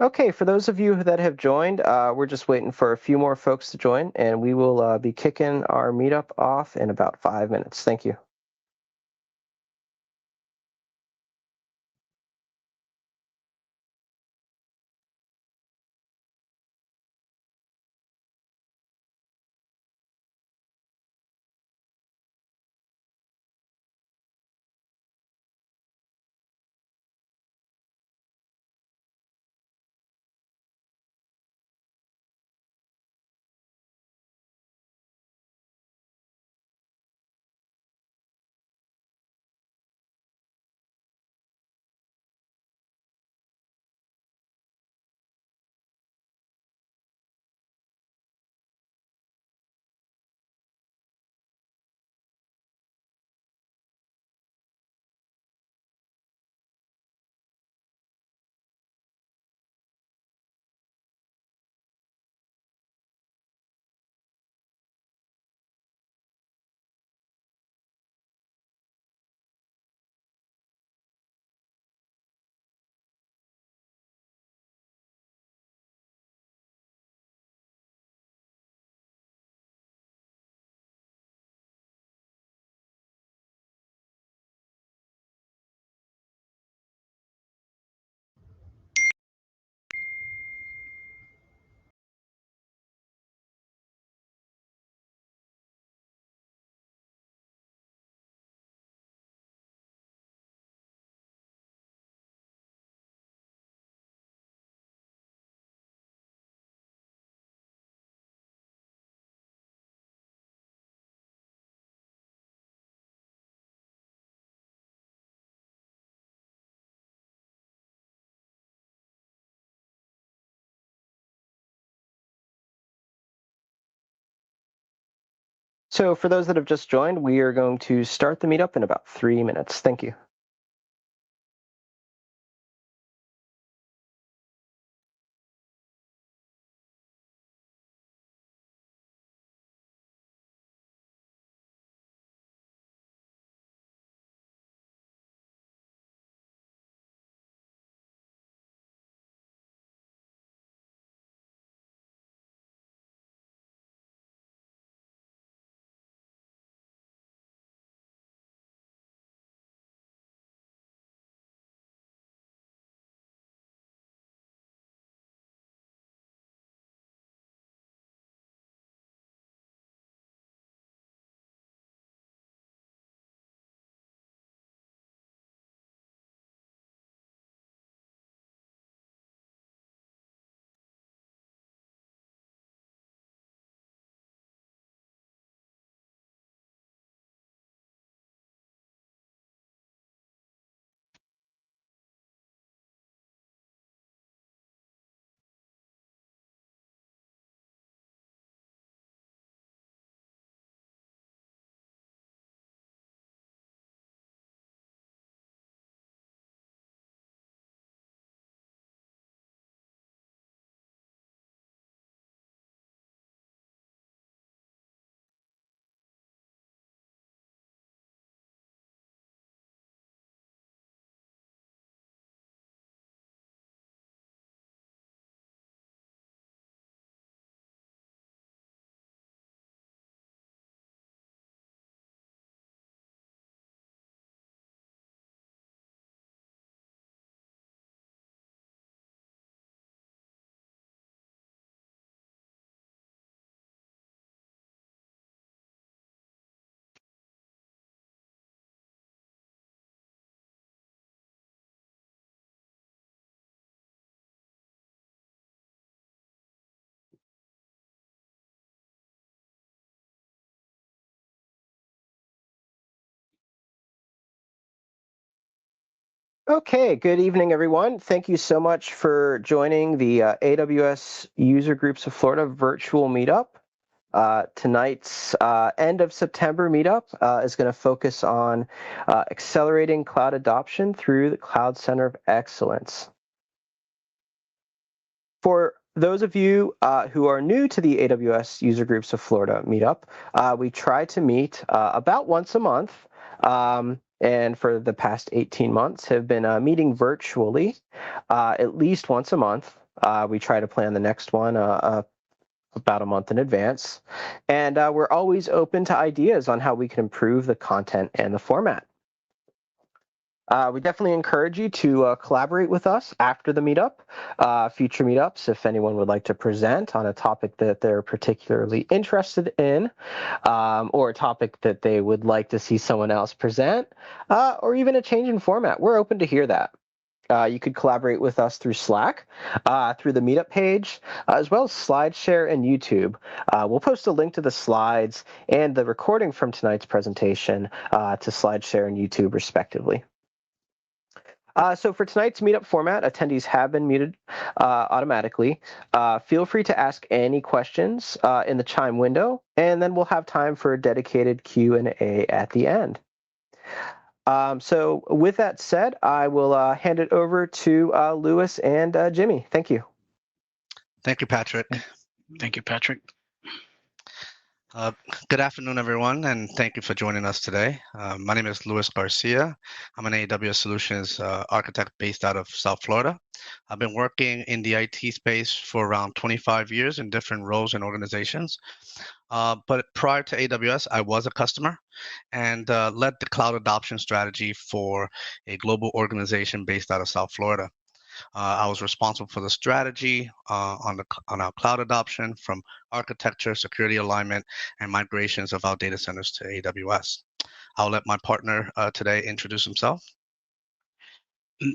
Okay, for those of you that have joined, we're just waiting for a few more folks to join, and we will be kicking our meetup off in about 5 minutes. Thank you. So for those that have just joined, we are going to start the meetup in about 3 minutes. Thank you. Okay, good evening, everyone. Thank you so much for joining the AWS User Groups of Florida virtual meetup. Tonight's end of September meetup is going to focus on accelerating cloud adoption through the Cloud Center of Excellence. For those of you who are new to the AWS User Groups of Florida meetup, we try to meet about once a month. And for the past 18 months have been meeting virtually at least once a month We try to plan the next one about a month in advance. And we're always open to ideas on how we can improve the content and the format. We definitely encourage you to collaborate with us after the meetup, future meetups, if anyone would like to present on a topic that they're particularly interested in, or a topic that they would like to see someone else present, or even a change in format. We're open to hear that. You could collaborate with us through Slack, through the meetup page, as well as SlideShare and YouTube. We'll post a link to the slides and the recording from tonight's presentation to SlideShare and YouTube, respectively. So for tonight's meetup format, attendees have been muted automatically. Feel free to ask any questions in the Chime window, and then we'll have time for a dedicated Q&A at the end. So with that said, I will hand it over to Lewis and Jimmy. Thank you. Thank you, Patrick. Thank you, Patrick. Good afternoon, everyone, and thank you for joining us today. My name is Luis Garcia. I'm an AWS Solutions architect based out of South Florida. I've been working in the IT space for around 25 years in different roles and organizations. But prior to AWS, I was a customer and led the cloud adoption strategy for a global organization based out of South Florida. I was responsible for the strategy on our cloud adoption, from architecture, security alignment, and migrations of our data centers to AWS. I'll let my partner today introduce himself.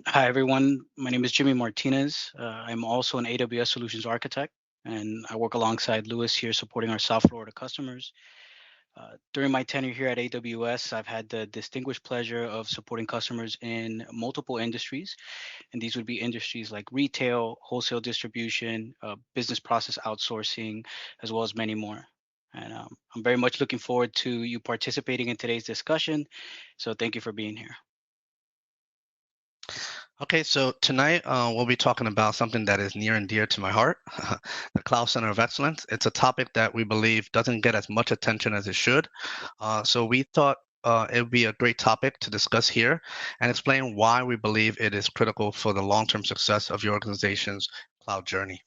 Hi, everyone. My name is Jimmy Martinez. I'm also an AWS Solutions Architect, and I work alongside Lewis here supporting our South Florida customers. During my tenure here at AWS, I've had the distinguished pleasure of supporting customers in multiple industries, and these would be industries like retail, wholesale distribution, business process outsourcing, as well as many more. And I'm very much looking forward to you participating in today's discussion. So thank you for being here. Okay, so tonight we'll be talking about something that is near and dear to my heart, the Cloud Center of Excellence. It's a topic that we believe doesn't get as much attention as it should. So we thought it would be a great topic to discuss here and explain why we believe it is critical for the long-term success of your organization's cloud journey.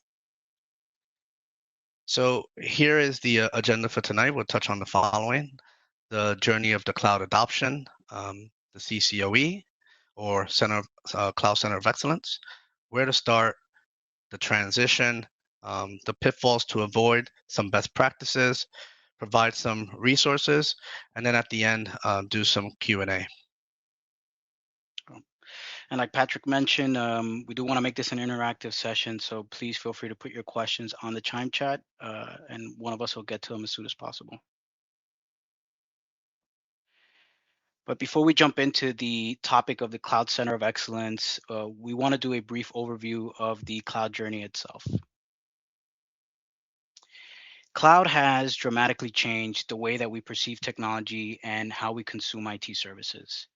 So here is the agenda for tonight. We'll touch on the following: the journey of the cloud adoption, the CCOE, or Cloud Center of Excellence, where to start, the transition, the pitfalls to avoid, some best practices, provide some resources, and then at the end, do some Q&A. And like Patrick mentioned, we do want to make this an interactive session, so please feel free to put your questions on the Chime chat, and one of us will get to them as soon as possible. But before we jump into the topic of the Cloud Center of Excellence, we want to do a brief overview of the cloud journey itself. Cloud has dramatically changed the way that we perceive technology and how we consume IT services.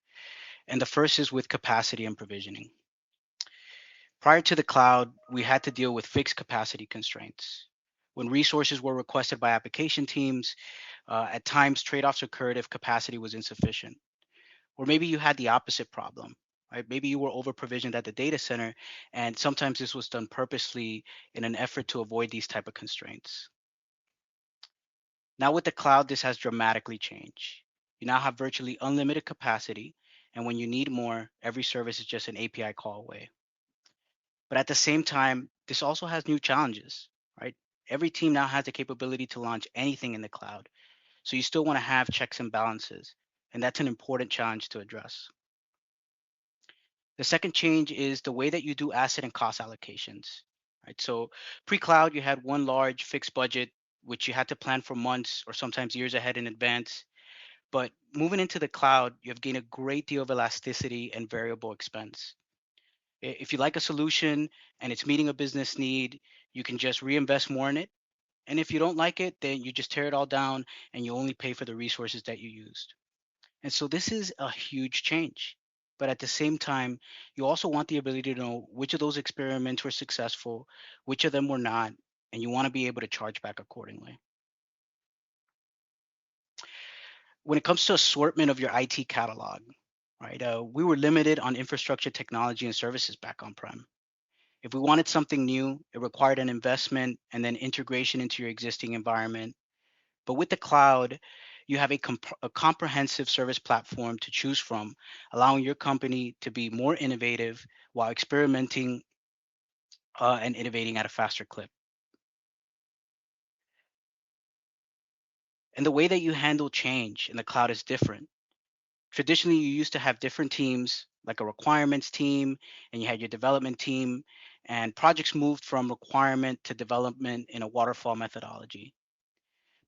And the first is with capacity and provisioning. Prior to the cloud, we had to deal with fixed capacity constraints. When resources were requested by application teams, at times trade-offs occurred if capacity was insufficient. Or maybe you had the opposite problem, right? Maybe you were over-provisioned at the data center, and sometimes this was done purposely in an effort to avoid these type of constraints. Now with the cloud, this has dramatically changed. You now have virtually unlimited capacity, and when you need more, every service is just an API call away. But at the same time, this also has new challenges, right? Every team now has the capability to launch anything in the cloud. So you still want to have checks and balances, and that's an important challenge to address. The second change is the way that you do asset and cost allocations, right? So pre-cloud, you had one large fixed budget, which you had to plan for months or sometimes years ahead in advance. But moving into the cloud, you have gained a great deal of elasticity and variable expense. If you like a solution and it's meeting a business need, you can just reinvest more in it. And if you don't like it, then you just tear it all down and you only pay for the resources that you used. And so this is a huge change. But at the same time, you also want the ability to know which of those experiments were successful, which of them were not, and you want to be able to charge back accordingly. When it comes to assortment of your IT catalog, right, we were limited on infrastructure, technology, and services back on-prem. If we wanted something new, it required an investment and then integration into your existing environment. But with the cloud, you have a comprehensive service platform to choose from, allowing your company to be more innovative while experimenting and innovating at a faster clip. And the way that you handle change in the cloud is different. Traditionally, you used to have different teams, like a requirements team, and you had your development team, and projects moved from requirement to development in a waterfall methodology.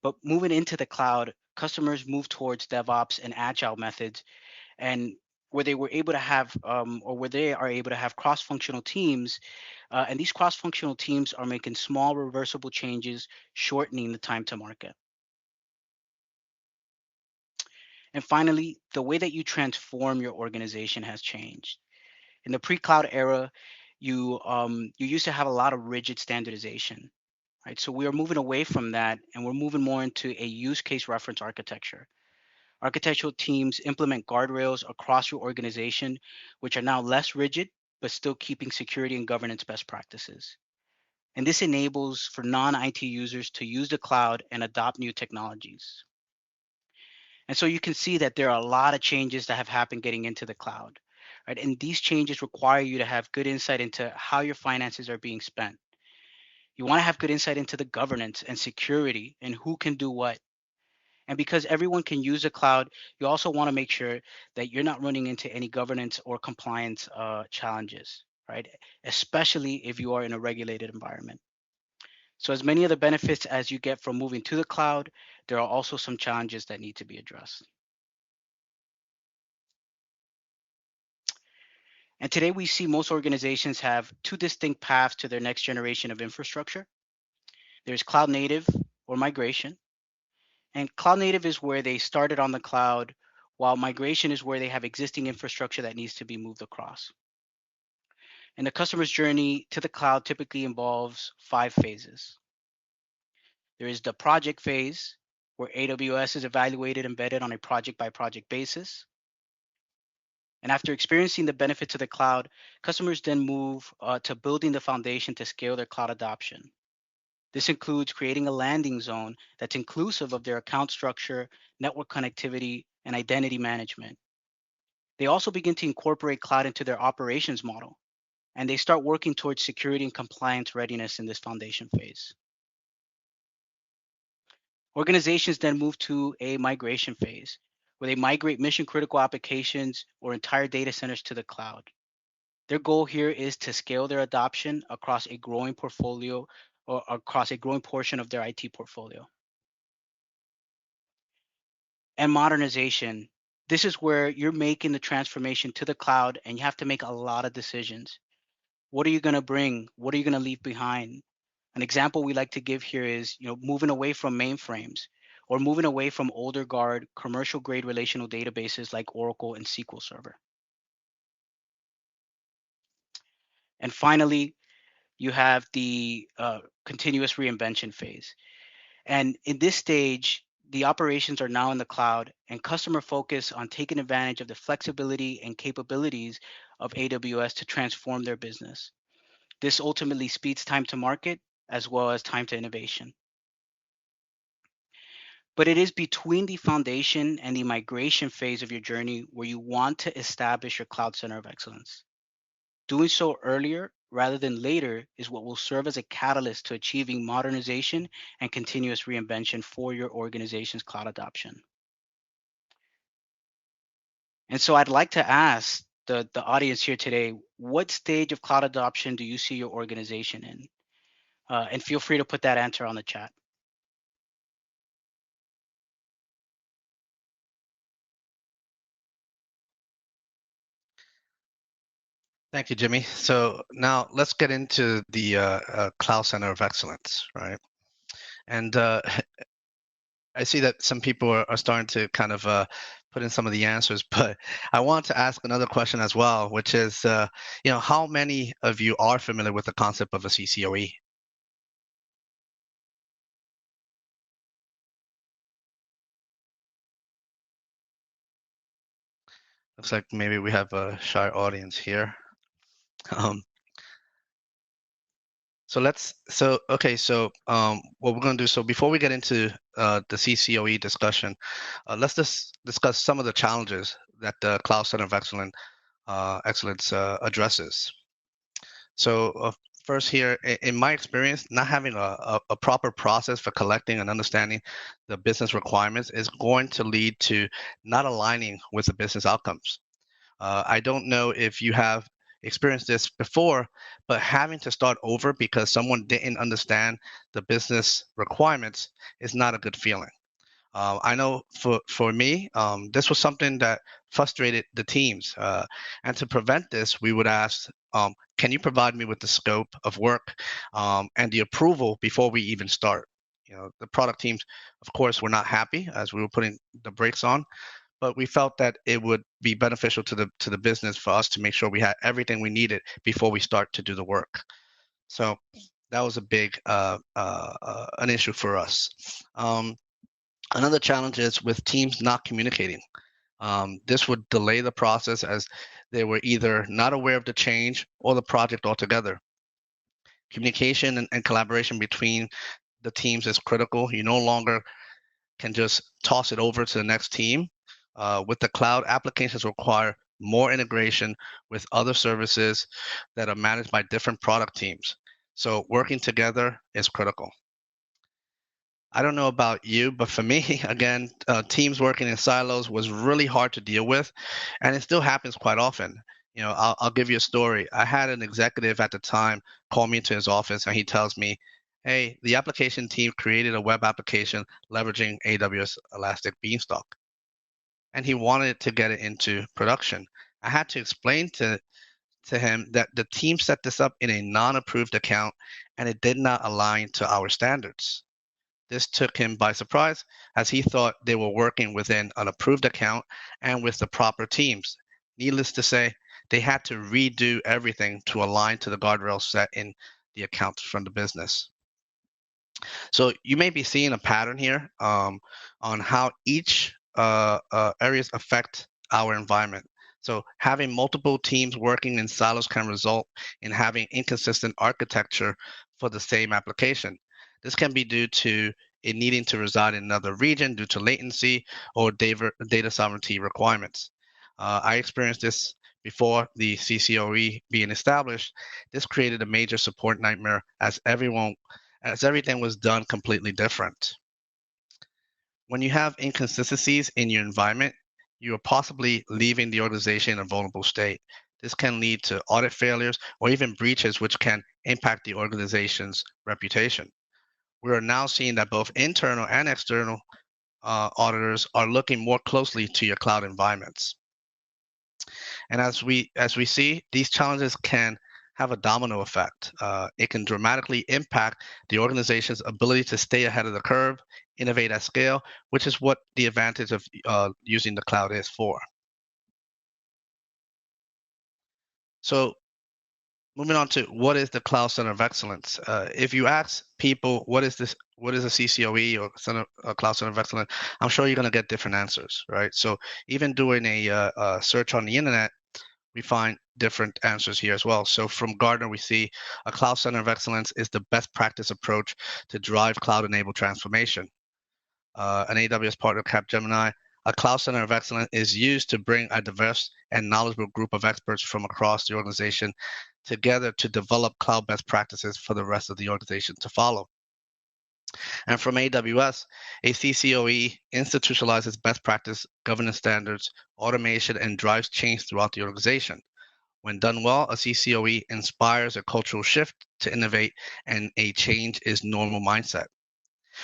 But moving into the cloud, customers move towards DevOps and agile methods, and where they were able to have, or where they are able to have cross-functional teams, and these cross-functional teams are making small reversible changes, shortening the time to market. And finally, the way that you transform your organization has changed. In the pre-cloud era, you used to have a lot of rigid standardization, right? So we are moving away from that, and we're moving more into a use case reference architecture. Architectural teams implement guardrails across your organization, which are now less rigid, but still keeping security and governance best practices. And this enables for non-IT users to use the cloud and adopt new technologies. And so you can see that there are a lot of changes that have happened getting into the cloud, right? And these changes require you to have good insight into how your finances are being spent. You want to have good insight into the governance and security and who can do what. And because everyone can use the cloud, you also want to make sure that you're not running into any governance or compliance challenges, right? Especially if you are in a regulated environment. So as many of the benefits as you get from moving to the cloud, there are also some challenges that need to be addressed. And today we see most organizations have two distinct paths to their next generation of infrastructure. There's cloud native or migration. And cloud native is where they started on the cloud, while migration is where they have existing infrastructure that needs to be moved across. And the customer's journey to the cloud typically involves 5 phases. There is the project phase, where AWS is evaluated and vetted on a project by project basis. And after experiencing the benefits of the cloud, customers then move to building the foundation to scale their cloud adoption. This includes creating a landing zone that's inclusive of their account structure, network connectivity, and identity management. They also begin to incorporate cloud into their operations model, and they start working towards security and compliance readiness in this foundation phase. Organizations then move to a migration phase, where they migrate mission critical applications or entire data centers to the cloud. Their goal here is to scale their adoption across a growing portfolio or across a growing portion of their IT portfolio. And modernization. This is where you're making the transformation to the cloud and you have to make a lot of decisions. What are you going to bring? What are you going to leave behind? An example we like to give here is, moving away from mainframes or moving away from older guard commercial grade relational databases like Oracle and SQL Server. And finally, you have the continuous reinvention phase. And in this stage, the operations are now in the cloud and customer focus on taking advantage of the flexibility and capabilities of AWS to transform their business. This ultimately speeds time to market as well as time to innovation. But it is between the foundation and the migration phase of your journey where you want to establish your cloud center of excellence. Doing so earlier rather than later is what will serve as a catalyst to achieving modernization and continuous reinvention for your organization's cloud adoption. And so I'd like to ask the audience here today, what stage of cloud adoption do you see your organization in? And feel free to put that answer on the chat. Thank you, Jimmy. So now let's get into the Cloud Center of Excellence, right? And I see that some people are starting to kind of put in some of the answers, but I want to ask another question as well, which is, how many of you are familiar with the concept of a CCOE? Looks like maybe we have a shy audience here. So what we're going to do, so before we get into the CCOE discussion, let's just discuss some of the challenges that the Cloud Center of Excellence addresses. So first here, in my experience, not having a proper process for collecting and understanding the business requirements is going to lead to not aligning with the business outcomes. I don't know if you have experienced this before, but having to start over because someone didn't understand the business requirements is not a good feeling. I know for me, this was something that frustrated the teams. And to prevent this, we would ask, can you provide me with the scope of work and the approval before we even start? The product teams, of course, were not happy as we were putting the brakes on, but we felt that it would be beneficial to the business for us to make sure we had everything we needed before we start to do the work. So that was a big an issue for us. Another challenge is with teams not communicating. This would delay the process as they were either not aware of the change or the project altogether. Communication and collaboration between the teams is critical. You no longer can just toss it over to the next team. With the cloud, applications require more integration with other services that are managed by different product teams. So working together is critical. I don't know about you, but for me, again, teams working in silos was really hard to deal with, and it still happens quite often. I'll give you a story. I had an executive at the time call me into his office, and he tells me, "Hey, the application team created a web application leveraging AWS Elastic Beanstalk, and he wanted to get it into production." I had to explain to him that the team set this up in a non-approved account, and it did not align to our standards. This took him by surprise as he thought they were working within an approved account and with the proper teams. Needless to say, they had to redo everything to align to the guardrails set in the account from the business. So you may be seeing a pattern here on how each areas affect our environment. So having multiple teams working in silos can result in having inconsistent architecture for the same application. This can be due to it needing to reside in another region due to latency or data sovereignty requirements. I experienced this before the CCOE being established. This created a major support nightmare as everything was done completely different. When you have inconsistencies in your environment, you are possibly leaving the organization in a vulnerable state. This can lead to audit failures or even breaches, which can impact the organization's reputation. We are now seeing that both internal and external auditors are looking more closely to your cloud environments. And as we see, these challenges can have a domino effect. It can dramatically impact the organization's ability to stay ahead of the curve, innovate at scale, which is what the advantage of using the cloud is for. So moving on to what is the Cloud Center of Excellence? If you ask people what is a CCOE or Cloud Center of Excellence, I'm sure you're going to get different answers, right? So even doing a search on the internet, we find different answers here as well. So from Gartner, we see a Cloud Center of Excellence is the best practice approach to drive cloud-enabled transformation. An AWS partner, Capgemini, a Cloud Center of Excellence is used to bring a diverse and knowledgeable group of experts from across the organization together to develop cloud best practices for the rest of the organization to follow. And from AWS, a CCOE institutionalizes best practice, governance standards, automation, and drives change throughout the organization. When done well, a CCOE inspires a cultural shift to innovate, and a change is normal mindset.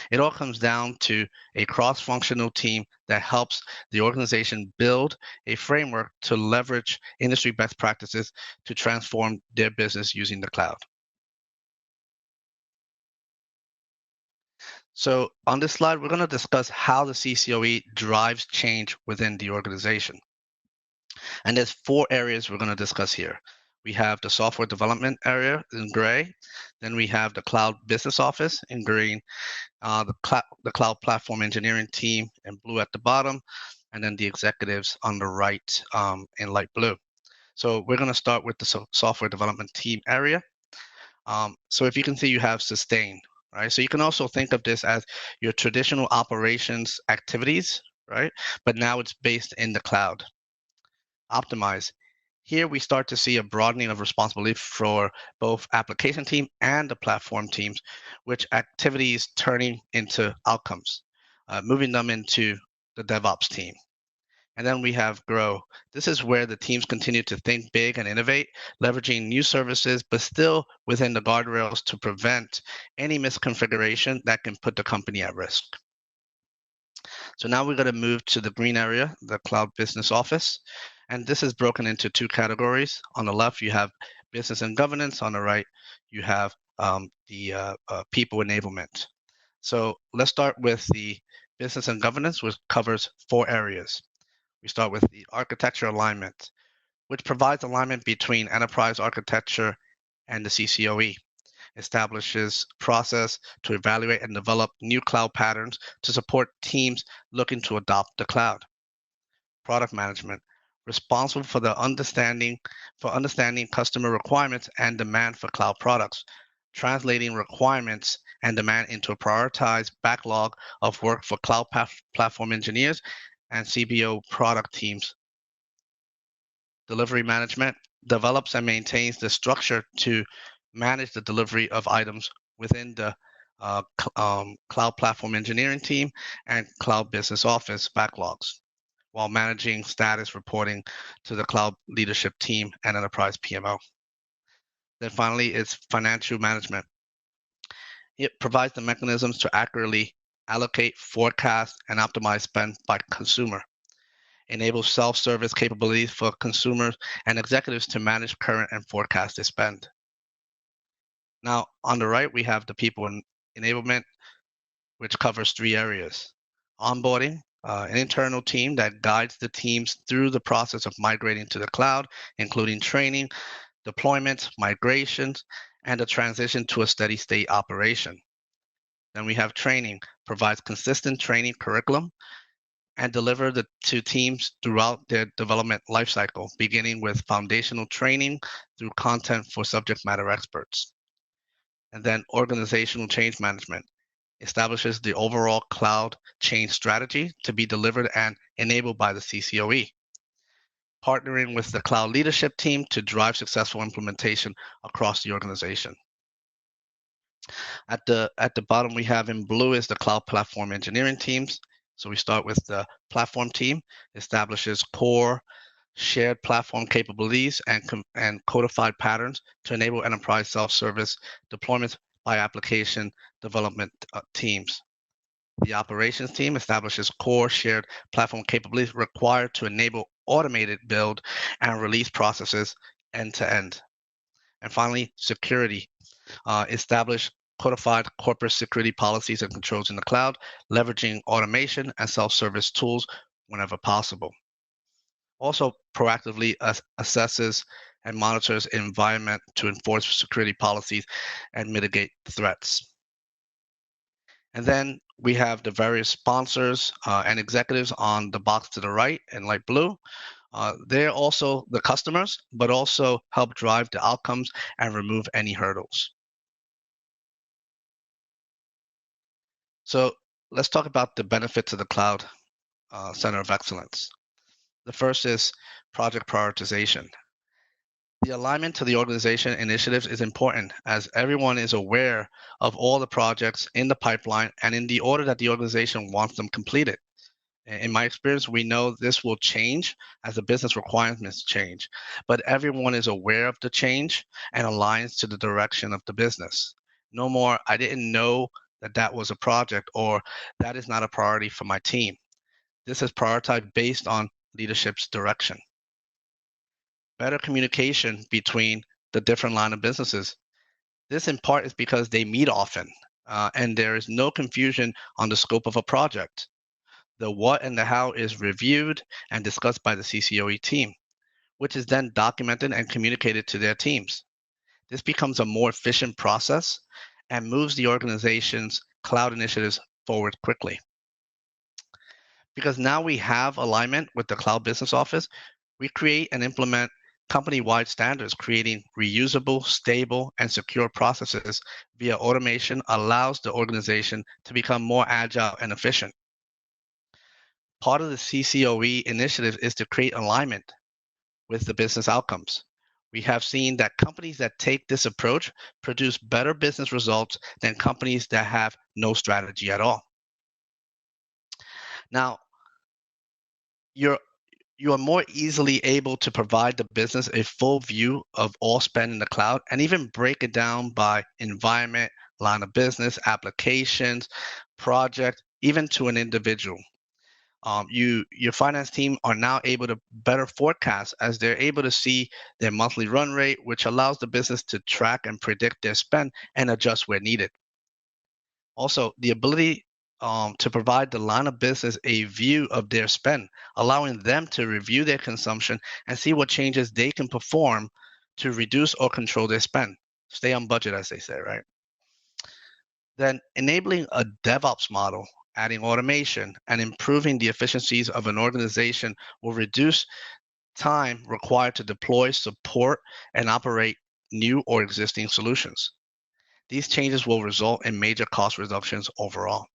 It all comes down to a cross-functional team that helps the organization build a framework to leverage industry best practices to transform their business using the cloud. So on this slide, we're going to discuss how the CCOE drives change within the organization. And there's 4 areas we're going to discuss here. We have the software development area in gray. Then we have the cloud business office in green, the cloud platform engineering team in blue at the bottom, and then the executives on the right in light blue. So we're going to start with the software development team area. So if you can see, you have sustain, right? So you can also think of this as your traditional operations activities, right? But now it's based in the cloud. Optimize. Here we start to see a broadening of responsibility for both application team and the platform teams, which activities turning into outcomes, moving them into the DevOps team. And then we have grow. This is where the teams continue to think big and innovate, leveraging new services, but still within the guardrails to prevent any misconfiguration that can put the company at risk. So now we're going to move to the green area, the Cloud Business Office. And this is broken into two categories. On the left, you have business and governance. On the right, you have the people enablement. So let's start with the business and governance, which covers 4 areas. We start with the architecture alignment, which provides alignment between enterprise architecture and the CCOE, establishes process to evaluate and develop new cloud patterns to support teams looking to adopt the cloud. Product management, responsible for understanding customer requirements and demand for cloud products, translating requirements and demand into a prioritized backlog of work for cloud platform engineers and CBO product teams. Delivery management develops and maintains the structure to manage the delivery of items within the cloud platform engineering team and cloud business office backlogs, while managing status reporting to the cloud leadership team and enterprise PMO. Then finally, it's financial management. It provides the mechanisms to accurately allocate, forecast, and optimize spend by consumer. Enables self-service capabilities for consumers and executives to manage current and forecasted spend. Now, on the right, we have the people enablement, which covers 3 areas. Onboarding, an internal team that guides the teams through the process of migrating to the cloud, including training, deployment, migrations, and a transition to a steady state operation. Then we have training, provides consistent training curriculum and deliver to teams throughout their development lifecycle, beginning with foundational training through content for subject matter experts. And then organizational change management establishes the overall cloud change strategy to be delivered and enabled by the CCOE, partnering with the cloud leadership team to drive successful implementation across the organization. At the bottom, we have in blue is the cloud platform engineering teams. So we start with the platform team, establishes core shared platform capabilities and codified patterns to enable enterprise self-service deployments by application development teams. The operations team establishes core shared platform capabilities required to enable automated build and release processes end to end. And finally, security. Establish codified corporate security policies and controls in the cloud, leveraging automation and self-service tools whenever possible. Also proactively assesses and monitors environment to enforce security policies and mitigate threats. And then we have the various sponsors and executives on the box to the right in light blue. They're also the customers, but also help drive the outcomes and remove any hurdles. So let's talk about the benefits of the Cloud Center of Excellence. The first is project prioritization. The alignment to the organization initiatives is important as everyone is aware of all the projects in the pipeline and in the order that the organization wants them completed. In my experience, we know this will change as the business requirements change, but everyone is aware of the change and aligns to the direction of the business. No more, I didn't know that was a project, or that is not a priority for my team. This is prioritized based on leadership's direction. Better communication between the different line of businesses. This in part is because they meet often, and there is no confusion on the scope of a project. The what and the how is reviewed and discussed by the CCOE team, which is then documented and communicated to their teams. This becomes a more efficient process and moves the organization's cloud initiatives forward quickly. Because now we have alignment with the Cloud Business Office, we create and implement company-wide standards, creating reusable, stable, and secure processes via automation allows the organization to become more agile and efficient. Part of the CCOE initiative is to create alignment with the business outcomes. We have seen that companies that take this approach produce better business results than companies that have no strategy at all. Now, you are more easily able to provide the business a full view of all spend in the cloud and even break it down by environment, line of business, applications, project, even to an individual. Your finance team are now able to better forecast as they're able to see their monthly run rate, which allows the business to track and predict their spend and adjust where needed. Also, the ability to provide the line of business a view of their spend, allowing them to review their consumption and see what changes they can perform to reduce or control their spend. Stay on budget, as they say, right? Then enabling a DevOps model, adding automation, and improving the efficiencies of an organization will reduce time required to deploy, support, and operate new or existing solutions. These changes will result in major cost reductions overall.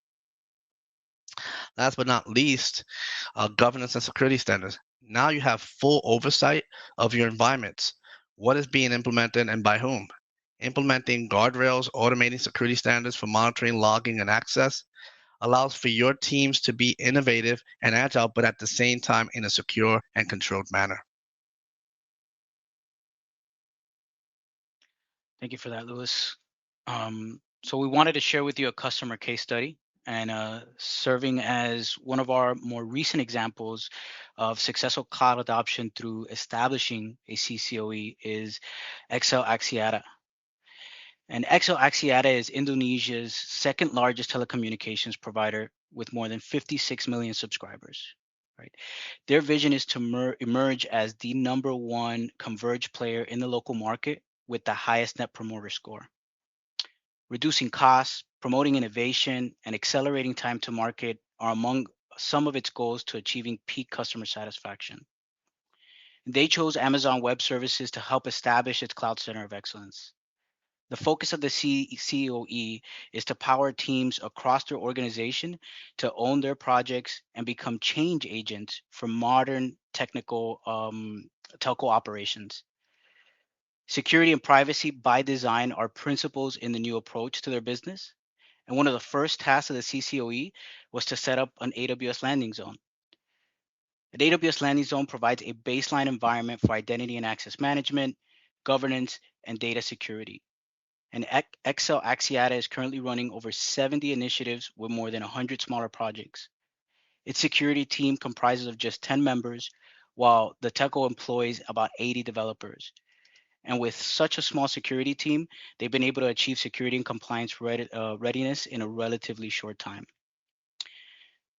Last but not least, governance and security standards. Now you have full oversight of your environments. What is being implemented and by whom? Implementing guardrails, automating security standards for monitoring, logging, and access allows for your teams to be innovative and agile, but at the same time in a secure and controlled manner. Thank you for that, Louis. So we wanted to share with you a customer case study, and serving as one of our more recent examples of successful cloud adoption through establishing a CCOE is XL Axiata. And XL Axiata is Indonesia's second largest telecommunications provider with more than 56 million subscribers. Right? Their vision is to emerge as the #1 converged player in the local market with the highest net promoter score. Reducing costs, promoting innovation, and accelerating time to market are among some of its goals to achieving peak customer satisfaction. They chose Amazon Web Services to help establish its cloud center of excellence. The focus of the CCOE is to power teams across their organization to own their projects and become change agents for modern technical telco operations. Security and privacy by design are principles in the new approach to their business. And one of the first tasks of the CCOE was to set up an AWS landing zone. An AWS landing zone provides a baseline environment for identity and access management, governance, and data security. And XL Axiata is currently running over 70 initiatives with more than 100 smaller projects. Its security team comprises of just 10 members, while the telco employs about 80 developers. And with such a small security team, they've been able to achieve security and compliance readiness in a relatively short time.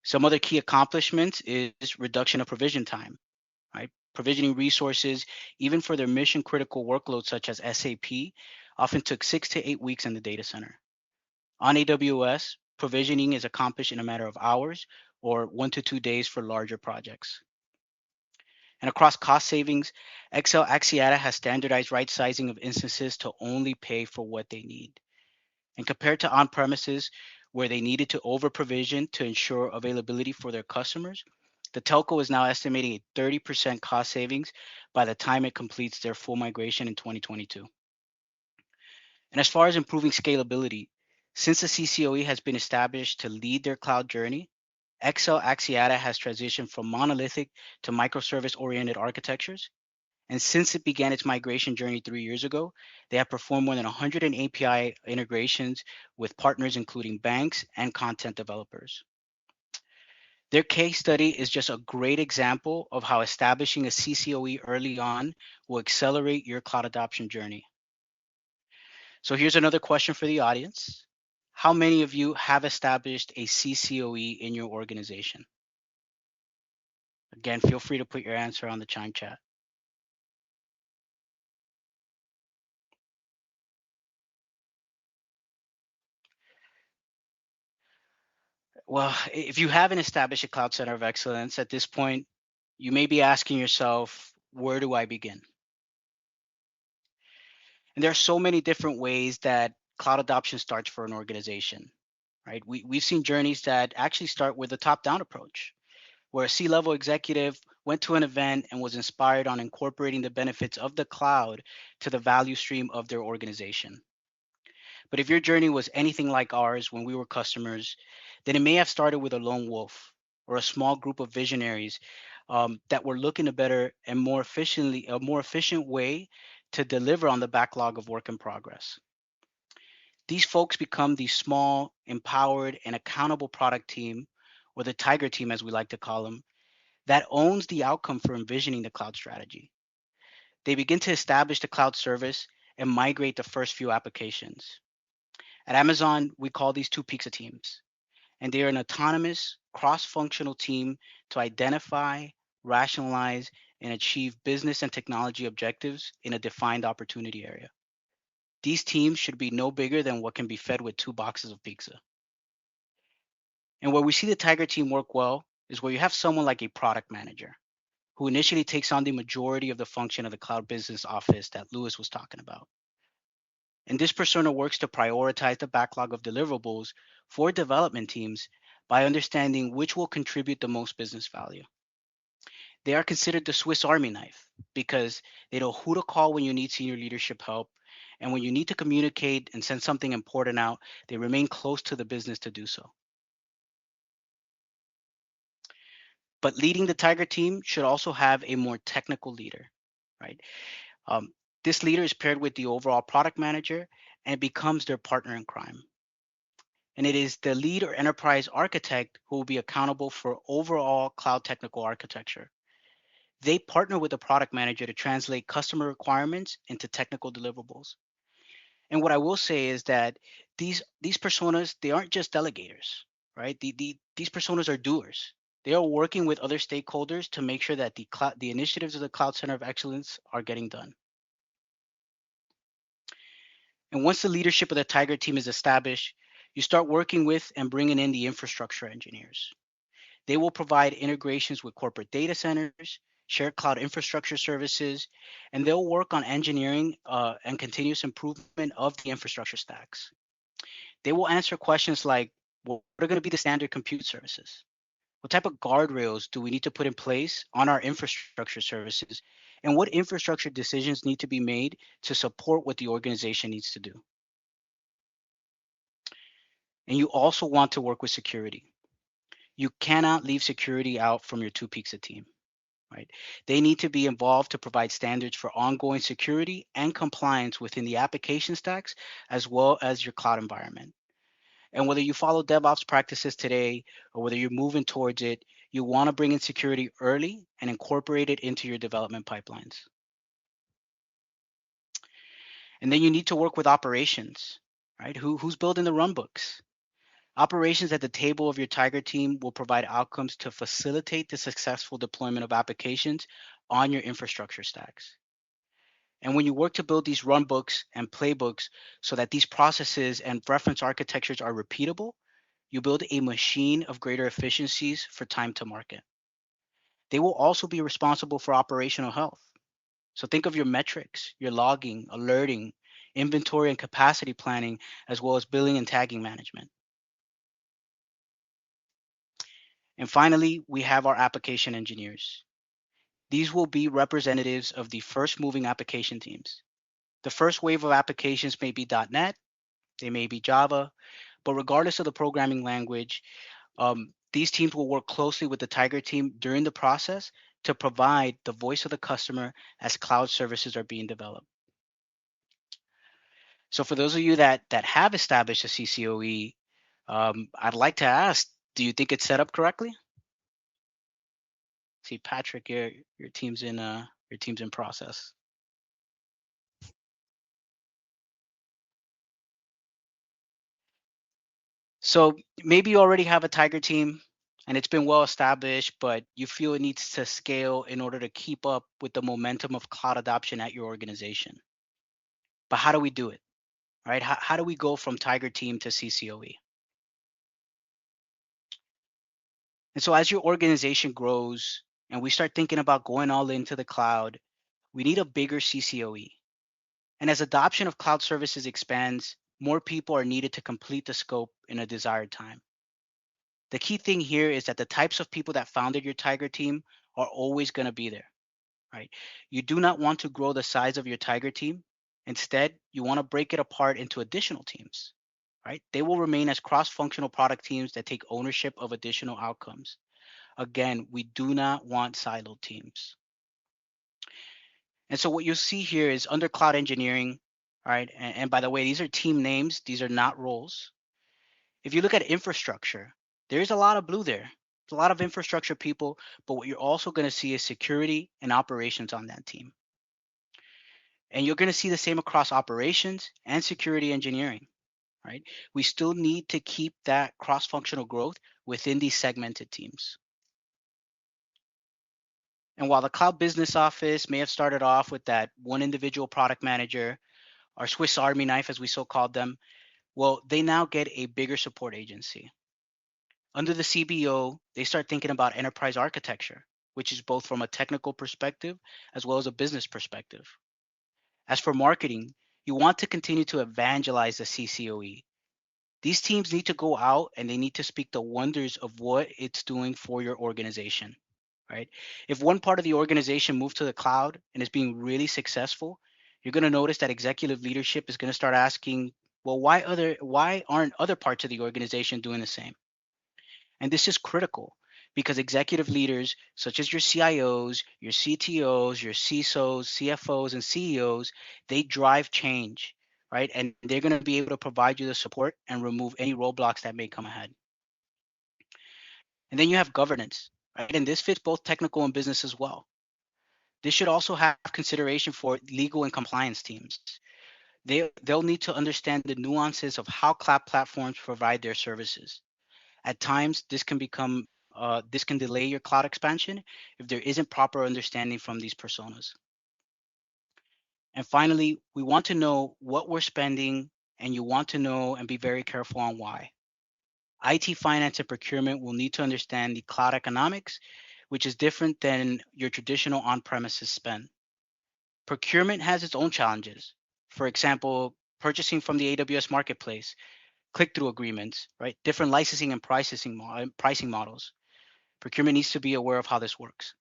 Some other key accomplishments is reduction of provision time, right? Provisioning resources, even for their mission critical workloads such as SAP, often took 6 to 8 weeks in the data center. On AWS, provisioning is accomplished in a matter of hours or 1 to 2 days for larger projects. And across cost savings, XL Axiata has standardized right sizing of instances to only pay for what they need. And compared to on-premises, where they needed to over-provision to ensure availability for their customers, the telco is now estimating a 30% cost savings by the time it completes their full migration in 2022. And as far as improving scalability, since the CCOE has been established to lead their cloud journey, XL Axiata has transitioned from monolithic to microservice-oriented architectures. And since it began its migration journey 3 years ago, they have performed more than 100 API integrations with partners including banks and content developers. Their case study is just a great example of how establishing a CCOE early on will accelerate your cloud adoption journey. So here's another question for the audience. How many of you have established a CCOE in your organization? Again, feel free to put your answer on the Chime chat. Well, if you haven't established a cloud center of excellence at this point, you may be asking yourself, where do I begin? And there are so many different ways that cloud adoption starts for an organization, right? We've seen journeys that actually start with a top-down approach, where a C-level executive went to an event and was inspired on incorporating the benefits of the cloud to the value stream of their organization. But if your journey was anything like ours when we were customers, then it may have started with a lone wolf or a small group of visionaries that were looking to better and a more efficient way to deliver on the backlog of work in progress. These folks become the small, empowered, and accountable product team, or the tiger team as we like to call them, that owns the outcome for envisioning the cloud strategy. They begin to establish the cloud service and migrate the first few applications. At Amazon, we call these two peaks of teams, and they are an autonomous, cross-functional team to identify, rationalize, and achieve business and technology objectives in a defined opportunity area. These teams should be no bigger than what can be fed with 2 boxes of pizza. And where we see the Tiger team work well is where you have someone like a product manager who initially takes on the majority of the function of the cloud business office that Lewis was talking about. And this persona works to prioritize the backlog of deliverables for development teams by understanding which will contribute the most business value. They are considered the Swiss Army knife because they know who to call when you need senior leadership help. And when you need to communicate and send something important out, they remain close to the business to do so. But leading the Tiger team should also have a more technical leader, right? This leader is paired with the overall product manager and becomes their partner in crime. And it is the lead or enterprise architect who will be accountable for overall cloud technical architecture. They partner with the product manager to translate customer requirements into technical deliverables. And what I will say is that these personas, they aren't just delegators, right? These personas are doers. They are working with other stakeholders to make sure that the initiatives of the Cloud Center of Excellence are getting done. And once the leadership of the Tiger team is established, you start working with and bringing in the infrastructure engineers. They will provide integrations with corporate data centers, shared cloud infrastructure services, and they'll work on engineering and continuous improvement of the infrastructure stacks. They will answer questions like, what are going to be the standard compute services? What type of guardrails do we need to put in place on our infrastructure services? And what infrastructure decisions need to be made to support what the organization needs to do? And you also want to work with security. You cannot leave security out from your two peaks of team, right? They need to be involved to provide standards for ongoing security and compliance within the application stacks, as well as your cloud environment. And whether you follow DevOps practices today or whether you're moving towards it, you want to bring in security early and incorporate it into your development pipelines. And then you need to work with operations, right? Who's building the runbooks? Operations at the table of your Tiger team will provide outcomes to facilitate the successful deployment of applications on your infrastructure stacks. And when you work to build these runbooks and playbooks so that these processes and reference architectures are repeatable, you build a machine of greater efficiencies for time to market. They will also be responsible for operational health. So think of your metrics, your logging, alerting, inventory and capacity planning, as well as billing and tagging management. And finally, we have our application engineers. These will be representatives of the first moving application teams. The first wave of applications may be .NET, they may be Java, but regardless of the programming language, these teams will work closely with the Tiger team during the process to provide the voice of the customer as cloud services are being developed. So for those of you that have established a CCOE, I'd like to ask, do you think it's set up correctly? See, Patrick, your team's in process. So maybe you already have a Tiger team and it's been well established, but you feel it needs to scale in order to keep up with the momentum of cloud adoption at your organization. But how do we do it, right? How do we go from Tiger team to CCOE? And so as your organization grows and we start thinking about going all into the cloud, we need a bigger CCOE. And as adoption of cloud services expands, more people are needed to complete the scope in a desired time. The key thing here is that the types of people that founded your Tiger team are always going to be there, right? You do not want to grow the size of your Tiger team. Instead, you want to break it apart into additional teams, right? They will remain as cross-functional product teams that take ownership of additional outcomes. Again, we do not want siloed teams. And so what you'll see here is under cloud engineering, right? And by the way, these are team names. These are not roles. If you look at infrastructure, there's a lot of blue there. There's a lot of infrastructure people, but what you're also going to see is security and operations on that team. And you're going to see the same across operations and security engineering, right? We still need to keep that cross-functional growth within these segmented teams. And while the cloud business office may have started off with that one individual product manager, our Swiss Army knife, as we so called them, well, they now get a bigger support agency. Under the CBO, they start thinking about enterprise architecture, which is both from a technical perspective as well as a business perspective. As for marketing, you want to continue to evangelize the CCOE. These teams need to go out and they need to speak the wonders of what it's doing for your organization, right? If one part of the organization moved to the cloud and is being really successful, you're going to notice that executive leadership is going to start asking, well, why aren't other parts of the organization doing the same? And this is critical because executive leaders, such as your CIOs, your CTOs, your CISOs, CFOs, and CEOs, they drive change, right? And they're going to be able to provide you the support and remove any roadblocks that may come ahead. And then you have governance, right? And this fits both technical and business as well. This should also have consideration for legal and compliance teams. They'll need to understand the nuances of how cloud platforms provide their services. At times, this can delay your cloud expansion if there isn't proper understanding from these personas. And finally, we want to know what we're spending, and you want to know and be very careful on why. IT finance and procurement will need to understand the cloud economics, which is different than your traditional on-premises spend. Procurement has its own challenges. For example, purchasing from the AWS marketplace, click-through agreements, right? Different licensing and pricing models. Procurement needs to be aware of how this works.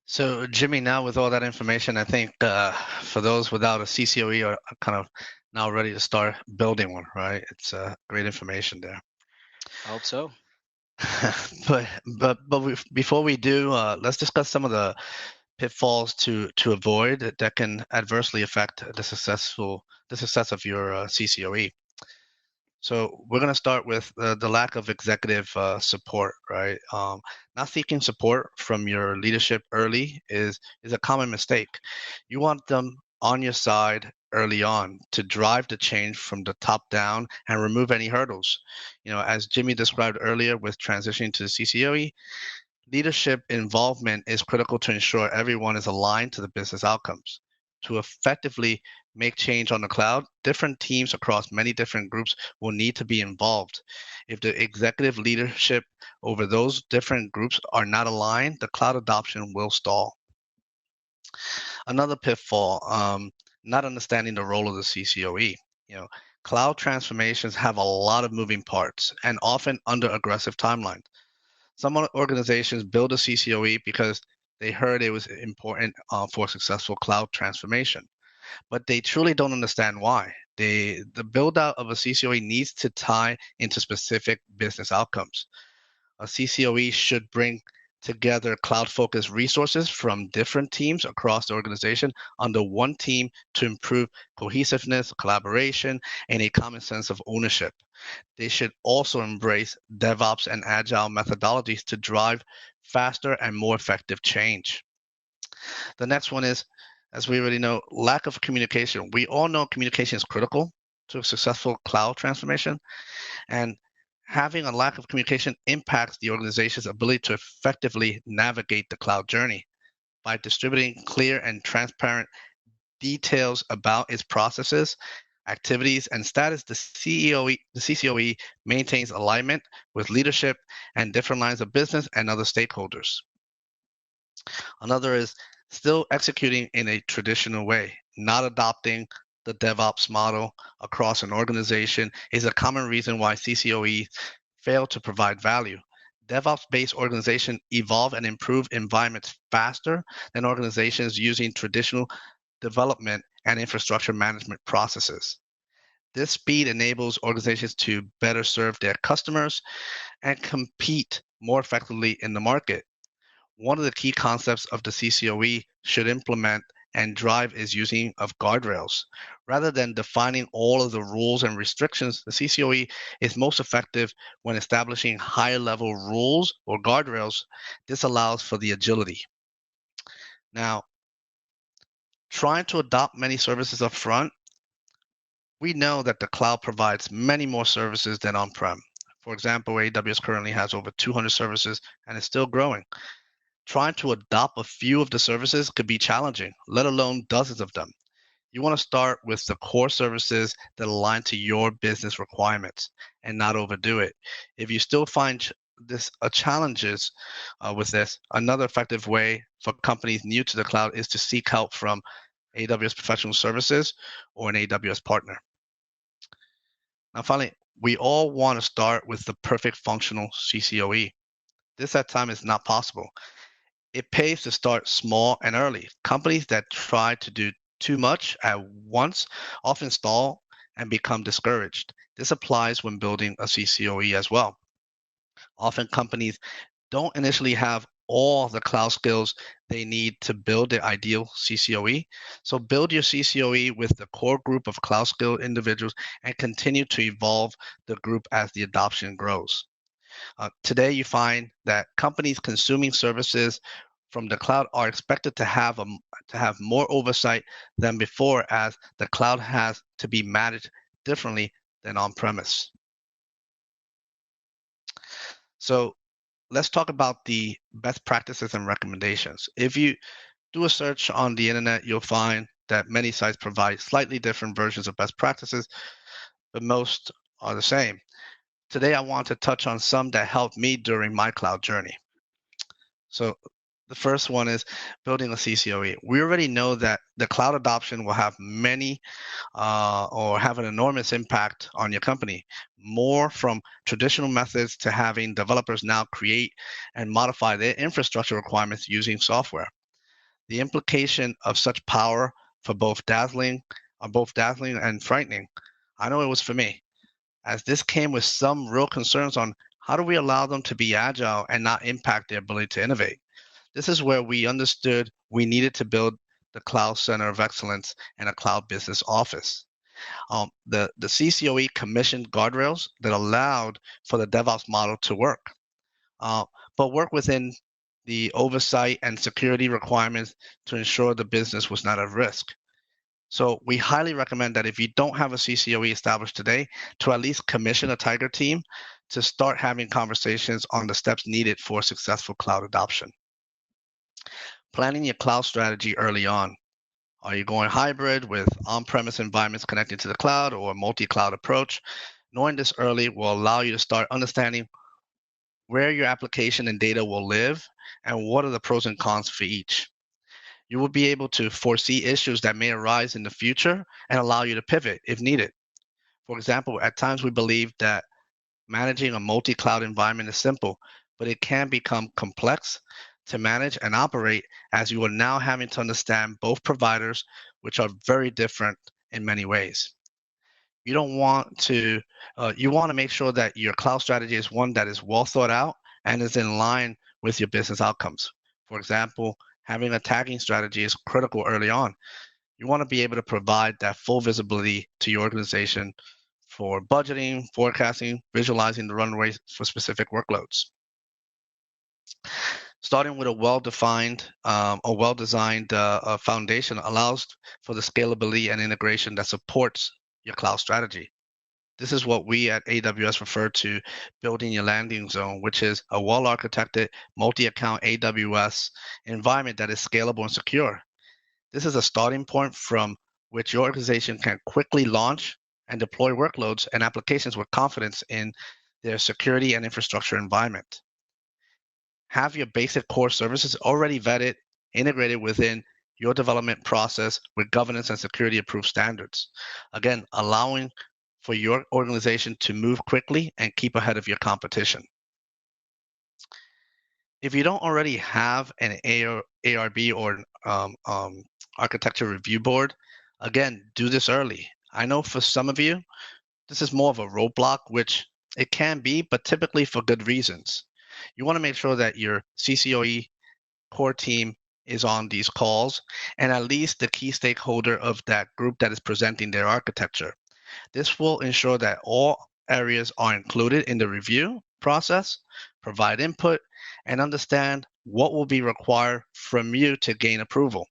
So, Jimmy, now with all that information, I think for those without a CCOE are kind of now ready to start building one, right? It's great information there. I hope so. but before we do, let's discuss some of the pitfalls to avoid that can adversely affect the success of your CCOE. So we're going to start with the lack of executive support, right? Not seeking support from your leadership early is a common mistake. You want them on your side early on to drive the change from the top down and remove any hurdles. You know, as Jimmy described earlier with transitioning to the CCOE, leadership involvement is critical to ensure everyone is aligned to the business outcomes. To effectively make change on the cloud, different teams across many different groups will need to be involved. If the executive leadership over those different groups are not aligned, the cloud adoption will stall. Another pitfall, not understanding the role of the CCOE. You know, cloud transformations have a lot of moving parts and often under aggressive timelines. Some organizations build a CCOE because they heard it was important for successful cloud transformation, but they truly don't understand why. The build out of a CCOE needs to tie into specific business outcomes. A CCOE should bring together cloud-focused resources from different teams across the organization under one team to improve cohesiveness, collaboration, and a common sense of ownership. They should also embrace DevOps and Agile methodologies to drive faster and more effective change. The next one is, as we already know, lack of communication. We all know communication is critical to a successful cloud transformation, and having a lack of communication impacts the organization's ability to effectively navigate the cloud journey. By distributing clear and transparent details about its processes, activities, and status, the CCOE maintains alignment with leadership and different lines of business and other stakeholders. Another is still executing in a traditional way, not adopting the DevOps model across an organization is a common reason why CCOE fail to provide value. DevOps-based organizations evolve and improve environments faster than organizations using traditional development and infrastructure management processes. This speed enables organizations to better serve their customers and compete more effectively in the market. One of the key concepts of the CCOE should implement and drive is using of guardrails. Rather than defining all of the rules and restrictions, the CCOE is most effective when establishing higher level rules or guardrails. This allows for the agility. Now, trying to adopt many services up front, we know that the cloud provides many more services than on-prem. For example, AWS currently has over 200 services and is still growing. Trying to adopt a few of the services could be challenging, let alone dozens of them. You want to start with the core services that align to your business requirements and not overdo it. If you still find this challenges with this, another effective way for companies new to the cloud is to seek help from AWS professional services or an AWS partner. Now, finally, we all want to start with the perfect functional CCOE. This at times is not possible. It pays to start small and early. Companies that try to do too much at once often stall and become discouraged. This applies when building a CCOE as well. Often companies don't initially have all the cloud skills they need to build their ideal CCOE. So build your CCOE with the core group of cloud skilled individuals and continue to evolve the group as the adoption grows. Today, you find that companies consuming services from the cloud are expected to have more oversight than before, as the cloud has to be managed differently than on-premise. So let's talk about the best practices and recommendations. If you do a search on the internet, you'll find that many sites provide slightly different versions of best practices, but most are the same. Today, I want to touch on some that helped me during my cloud journey. So the first one is building a CCOE. We already know that the cloud adoption will have many or have an enormous impact on your company, more from traditional methods to having developers now create and modify their infrastructure requirements using software. The implication of such power for both dazzling and frightening. I know it was for me, as this came with some real concerns on how do we allow them to be agile and not impact their ability to innovate. This is where we understood we needed to build the Cloud Center of Excellence and a Cloud Business Office. The CCOE commissioned guardrails that allowed for the DevOps model to work, but work within the oversight and security requirements to ensure the business was not at risk. So we highly recommend that if you don't have a CCOE established today, to at least commission a Tiger team to start having conversations on the steps needed for successful cloud adoption. Planning your cloud strategy early on. Are you going hybrid with on-premise environments connecting to the cloud or a multi-cloud approach? Knowing this early will allow you to start understanding where your application and data will live and what are the pros and cons for each. You will be able to foresee issues that may arise in the future and allow you to pivot if needed. For example, at times we believe that managing a multi-cloud environment is simple, but it can become complex to manage and operate, as you are now having to understand both providers, which are very different in many ways. You don't want to, you want to make sure that your cloud strategy is one that is well thought out and is in line with your business outcomes. For example, having a tagging strategy is critical early on. You want to be able to provide that full visibility to your organization for budgeting, forecasting, visualizing the runways for specific workloads. Starting with a well-defined or well-designed foundation allows for the scalability and integration that supports your cloud strategy. This is what we at AWS refer to building your landing zone, which is a well-architected multi-account AWS environment that is scalable and secure. This is a starting point from which your organization can quickly launch and deploy workloads and applications with confidence in their security and infrastructure environment. Have your basic core services already vetted, integrated within your development process with governance and security approved standards. Again, allowing for your organization to move quickly and keep ahead of your competition. If you don't already have an ARB or architecture review board, again, do this early. I know for some of you, this is more of a roadblock, which it can be, but typically for good reasons. You want to make sure that your CCOE core team is on these calls and at least the key stakeholder of that group that is presenting their architecture. This will ensure that all areas are included in the review process, provide input, and understand what will be required from you to gain approval.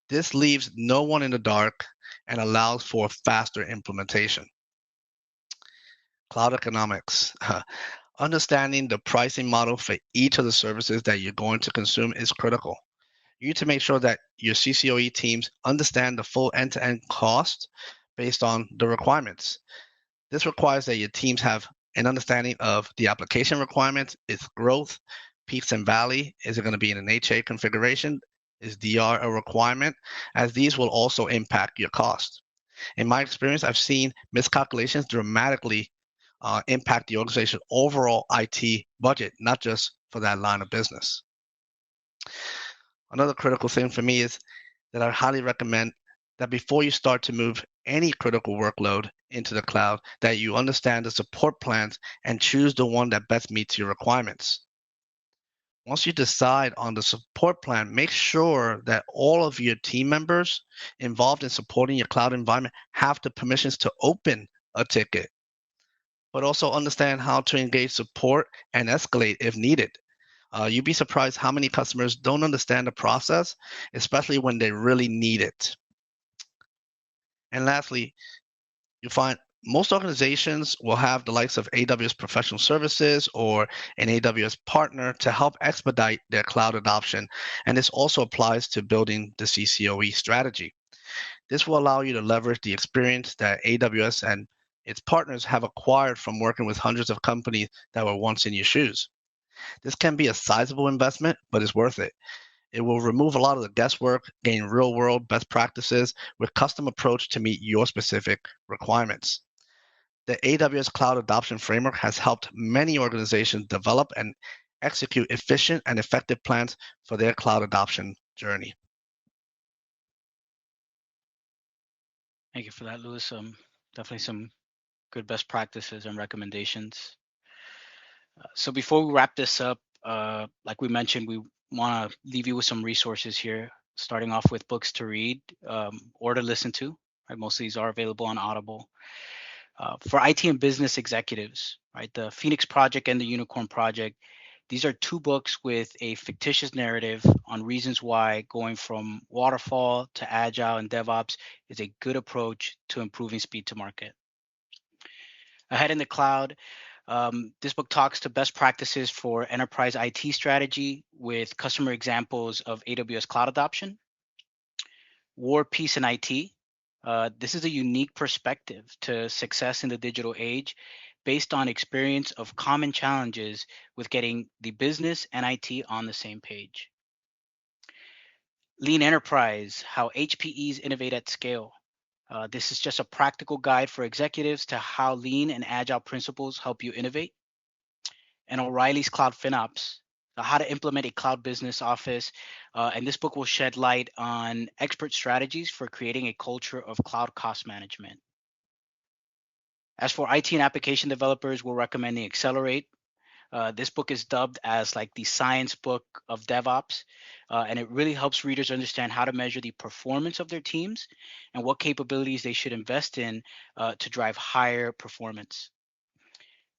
This leaves no one in the dark and allows for faster implementation. Cloud economics. Understanding the pricing model for each of the services that you're going to consume is critical. You need to make sure that your CCOE teams understand the full end-to-end cost based on the requirements. This requires that your teams have an understanding of the application requirements, its growth, peaks and valley. Is it going to be in an HA configuration? Is DR a requirement? As these will also impact your cost. In my experience, I've seen miscalculations dramatically impact the organization's overall IT budget, not just for that line of business. Another critical thing for me is that I highly recommend that before you start to move any critical workload into the cloud, that you understand the support plans and choose the one that best meets your requirements. Once you decide on the support plan, make sure that all of your team members involved in supporting your cloud environment have the permissions to open a ticket, but also understand how to engage support and escalate if needed. You'd be surprised how many customers don't understand the process, especially when they really need it. And lastly, you'll find most organizations will have the likes of AWS professional services or an AWS partner to help expedite their cloud adoption. And this also applies to building the CCOE strategy. This will allow you to leverage the experience that AWS and its partners have acquired from working with hundreds of companies that were once in your shoes. This can be a sizable investment, but it's worth it. It will remove a lot of the guesswork, gain real world best practices with custom approach to meet your specific requirements. The AWS Cloud Adoption Framework has helped many organizations develop and execute efficient and effective plans for their cloud adoption journey. Thank you for that, Louis. Definitely some good best practices and recommendations. So before we wrap this up, like we mentioned, we want to leave you with some resources here, starting off with books to read or to listen to. Right? Most of these are available on Audible. For IT and business executives, right, the Phoenix Project and the Unicorn Project, these are two books with a fictitious narrative on reasons why going from waterfall to agile and DevOps is a good approach to improving speed to market. Ahead in the cloud, this book talks to best practices for enterprise IT strategy with customer examples of AWS cloud adoption. War, Peace, and IT. This is a unique perspective to success in the digital age based on experience of common challenges with getting the business and IT on the same page. Lean Enterprise, how HPEs innovate at scale. This is just a practical guide for executives to how lean and agile principles help you innovate. And O'Reilly's Cloud FinOps, how to implement a cloud business office. And this book will shed light on expert strategies for creating a culture of cloud cost management. As for IT and application developers, we're recommending Accelerate. This book is dubbed as like the science book of DevOps, and it really helps readers understand how to measure the performance of their teams and what capabilities they should invest in to drive higher performance.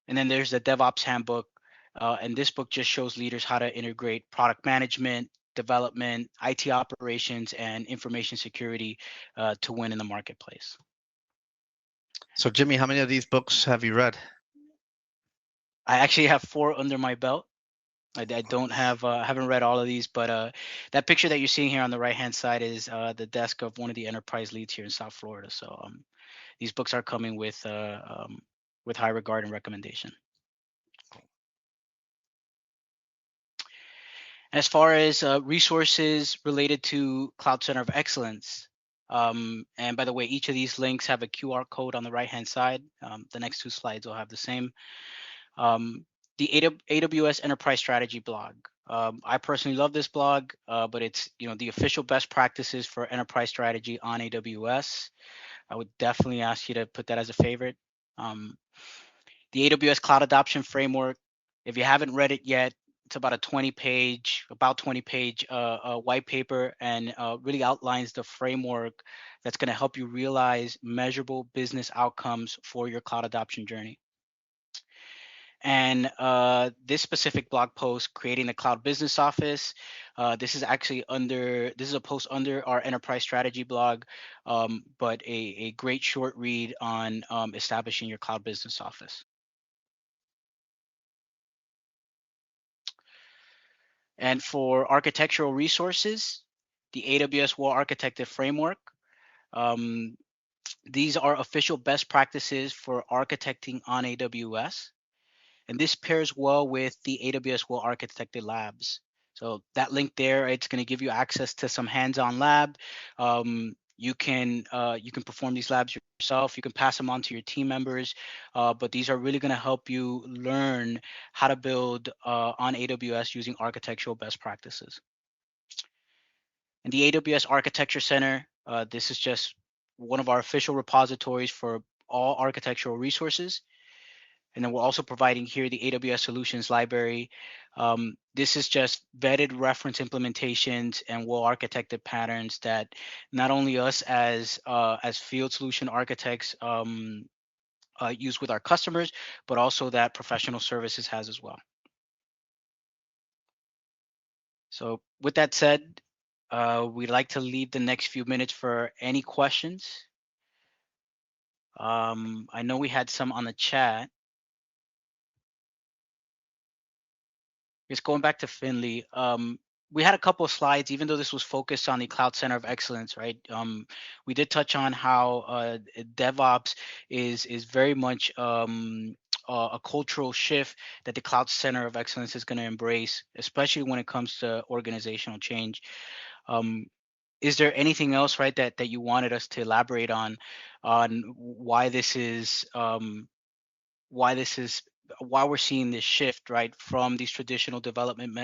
And then there's the DevOps Handbook, and this book just shows leaders how to integrate product management, development, IT operations, and information security to win in the marketplace. So, Jimmy, how many of these books have you read? I actually have 4 under my belt. I don't have, haven't read all of these, but that picture that you're seeing here on the right-hand side is the desk of one of the enterprise leads here in South Florida. So these books are coming with high regard and recommendation. As far as resources related to Cloud Center of Excellence, and by the way, each of these links have a QR code on the right-hand side. The next 2 slides will have the same. The AWS Enterprise Strategy blog. I personally love this blog, but it's the official best practices for enterprise strategy on AWS. I would definitely ask you to put that as a favorite. The AWS Cloud Adoption Framework. If you haven't read it yet, it's about 20-page white paper, and really outlines the framework that's going to help you realize measurable business outcomes for your cloud adoption journey. And this specific blog post, creating the cloud business office, this is a post under our enterprise strategy blog, but a great short read on establishing your cloud business office. And for architectural resources, the AWS Well Architected Framework. These are official best practices for architecting on AWS. And this pairs well with the AWS Well Architected Labs. So that link there, it's going to give you access to some hands-on lab. You can perform these labs yourself. You can pass them on to your team members, but these are really going to help you learn how to build on AWS using architectural best practices. And the AWS Architecture Center, this is just one of our official repositories for all architectural resources. And then we're also providing here the AWS Solutions Library. This is just vetted reference implementations and well-architected patterns that not only us as field solution architects use with our customers, but also that professional services has as well. So with that said, we'd like to leave the next few minutes for any questions. I know we had some on the chat. Just going back to Finley, we had a couple of slides, even though this was focused on the Cloud Center of Excellence, right? We did touch on how DevOps is very much a cultural shift that the Cloud Center of Excellence is going to embrace, especially when it comes to organizational change. Is there anything else, right, that you wanted us to elaborate on why this is why we're seeing this shift, right, from these traditional development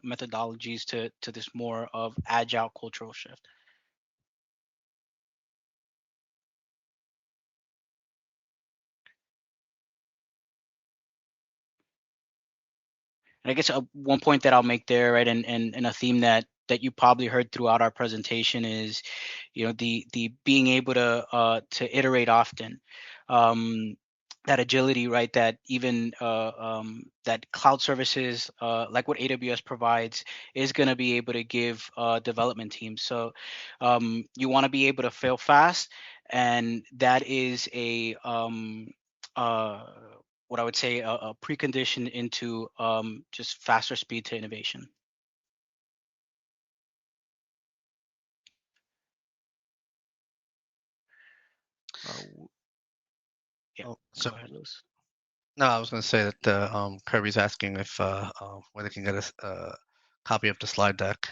methodologies to this more of agile cultural shift? And I guess one point that I'll make there, right, and a theme that you probably heard throughout our presentation is, the being able to iterate often. That agility, right, that even that cloud services like what AWS provides is going to be able to give development teams. So you want to be able to fail fast, and that is what I would say a precondition into just faster speed to innovation. Yeah, so go ahead, Lewis. No, I was going to say that Kirby's asking if where they can get a copy of the slide deck.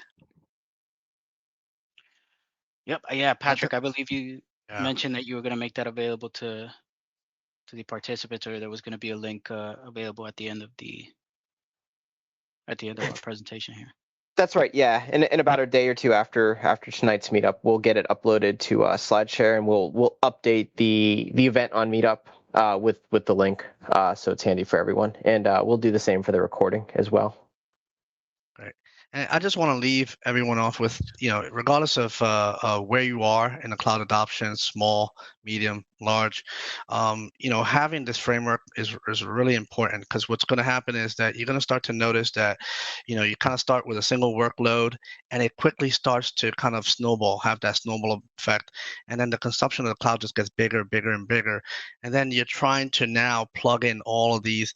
Yep. Yeah, Patrick, I believe you mentioned that you were going to make that available to the participants, or there was going to be a link available at the end of our presentation here. That's right. Yeah, in about a day or two after tonight's meetup, we'll get it uploaded to SlideShare, and we'll update the event on Meetup with the link, so it's handy for everyone. And we'll do the same for the recording as well. Great. And I just want to leave everyone off with, regardless of where you are in the cloud adoption, small, medium, large, having this framework is really important, because what's going to happen is that you're going to start to notice that, you kind of start with a single workload, and it quickly starts to kind of have that snowball effect. And then the consumption of the cloud just gets bigger, bigger, and bigger. And then you're trying to now plug in all of these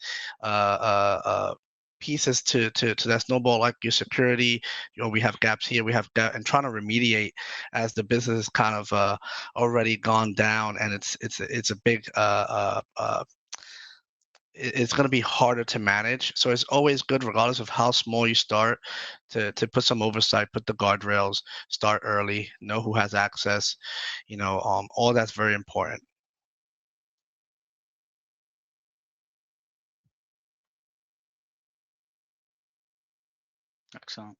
pieces to that snowball, like your security. We have gaps here, we have and trying to remediate as the business is kind of already gone down, and it's a big it's going to be harder to manage. So it's always good, regardless of how small you start, to put some oversight, put the guardrails, start early, know who has access. All that's very important. Excellent.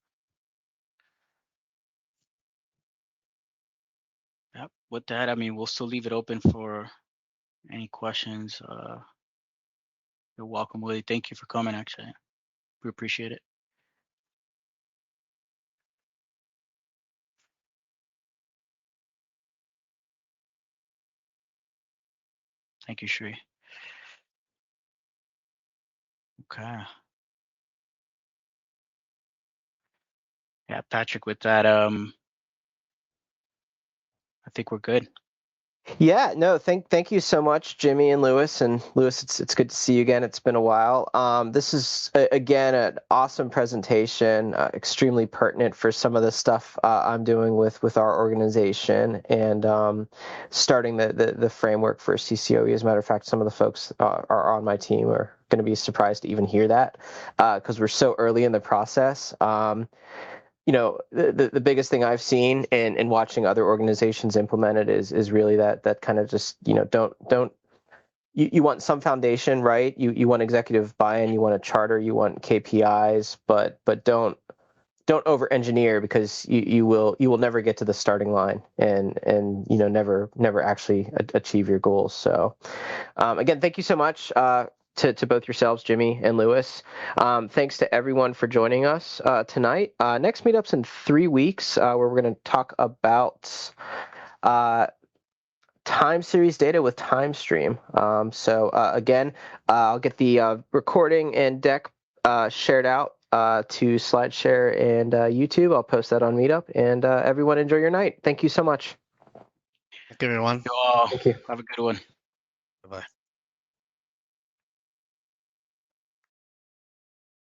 Yep. With that, I mean, we'll still leave it open for any questions. You're welcome, Willie. Thank you for coming, actually. We appreciate it. Thank you, Shri. Okay. Yeah, Patrick, with that, I think we're good. Yeah, no, thank you so much, Jimmy and Lewis. And Lewis, it's good to see you again. It's been a while. This is again an awesome presentation, extremely pertinent for some of the stuff I'm doing with our organization and starting the framework for CCOE. As a matter of fact, some of the folks are on my team are going to be surprised to even hear that because we're so early in the process. The biggest thing I've seen in watching other organizations implement it is really that kind of just, don't you want some foundation, right? You want executive buy-in, you want a charter, you want KPIs, but don't over engineer because you will never get to the starting line and never actually achieve your goals. So again, thank you so much to both yourselves, Jimmy and Lewis. Thanks to everyone for joining us tonight. Next meetup's in 3 weeks where we're going to talk about time series data with TimeStream. So again, I'll get the recording and deck shared out to SlideShare and YouTube. I'll post that on Meetup. And everyone enjoy your night. Thank you so much. Thank you, everyone. You all Thank you. have a good one. Bye-bye.